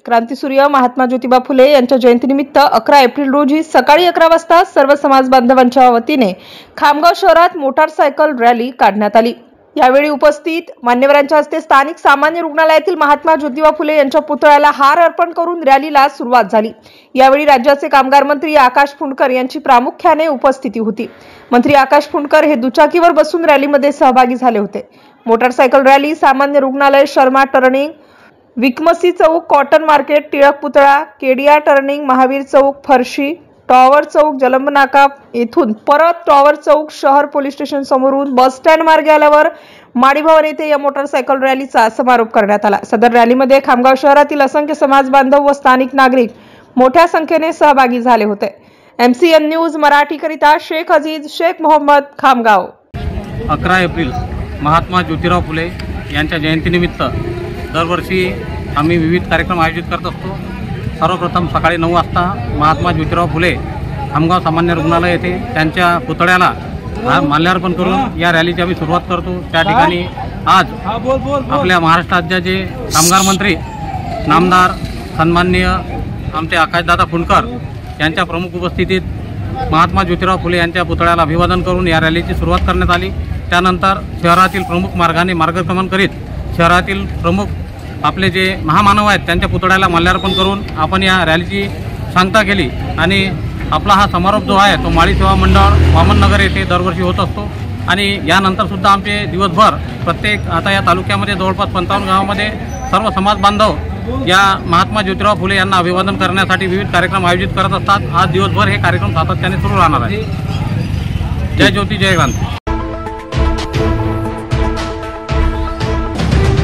क्रांतीसूर्य महात्मा ज्योतिबा फुले यांच्या जयंतीनिमित्त 11 एप्रिल रोजी सकाळी 11 वाजता सर्व समाज बांधवांच्या वतीने खामगाव शहरात मोटारसायकल रॅली काढण्यात आली। यावेळी उपस्थित मान्यवरांच्या हस्ते स्थानिक सामान्य रुग्णालयातील महात्मा ज्योतिबा फुले यांच्या पुतळ्याला हार अर्पण करून रॅलीला सुरुवात झाली। यावेळी राज्याचे कामगार मंत्री आकाश फुंडकर यांची प्रामुख्याने उपस्थिती होती। मंत्री आकाश फुंडकर हे दुचाकीवर बसून रॅलीमध्ये सहभागी झाले होते। मोटारसायकल रॅली सामान्य रुग्णालय, शर्मा टर्निंग, विकमसी चौक, कॉटन मार्केट, टिळक पुतळा, केडिया टर्निंग, महावीर चौक, फरशी, टॉवर चौक, जलंब नाका येथून परत टॉवर चौक, शहर पोलीस स्टेशन समोरून बस स्टँड मार्गे आल्यावर माडी भवन येथे या मोटारसायकल रॅलीचा समारोप करण्यात आला। सदर रॅलीमध्ये खामगाव शहरातील असंख्य समाज बांधव व स्थानिक नागरिक मोठ्या संख्येने सहभागी झाले होते। MCN न्यूज मराठी करिता शेख अजीज शेख मोहम्मद, खामगाव। 11 एप्रिल महात्मा ज्योतिराव फुले यांच्या जयंतीनिमित्त दरवर्षी आम्ही विविध कार्यक्रम आयोजित करत असतो। सर्वप्रथम सकाळी 9 वाजता महात्मा ज्योतिराव फुले खामगाव सामान्य रुग्णालय येथे त्यांच्या पुतळ्याला माल्यार्पण करून या रॅलीची आम्ही सुरुवात करतो। त्या ठिकाणी आज आपल्या महाराष्ट्र राज्याचे कामगार मंत्री नामदार सन्माननीय आमचे आकाशदादा फुंडकर यांच्या प्रमुख उपस्थितीत महात्मा ज्योतिराव फुले यांच्या पुतळ्याला अभिवादन करून या रॅलीची सुरुवात करण्यात आली। त्यानंतर शहरातील प्रमुख मार्गाने मार्गक्रमण करीत शहरातील प्रमुख आपले जे महामानव आहेत त्यांच्या पुतळ्याला माल्यार्पण करून आपण या रॅलीची सांगता केली आणि आपला हा समारोप जो आहे तो माळी सेवा मंडळ वामननगर येथे दरवर्षी होत असतो। आणि यानंतर सुद्धा आमचे दिवसभर प्रत्येक आता या तालुक्यामध्ये जवळपास 55 गावामध्ये सर्व समाज बांधव या महात्मा ज्योतिराव फुले यांना अभिवादन करण्यासाठी विविध कार्यक्रम आयोजित करत असतात। आज दिवसभर हे कार्यक्रम सातत्याने सुरू राहणार आहे। जय ज्योती जय क्रांती।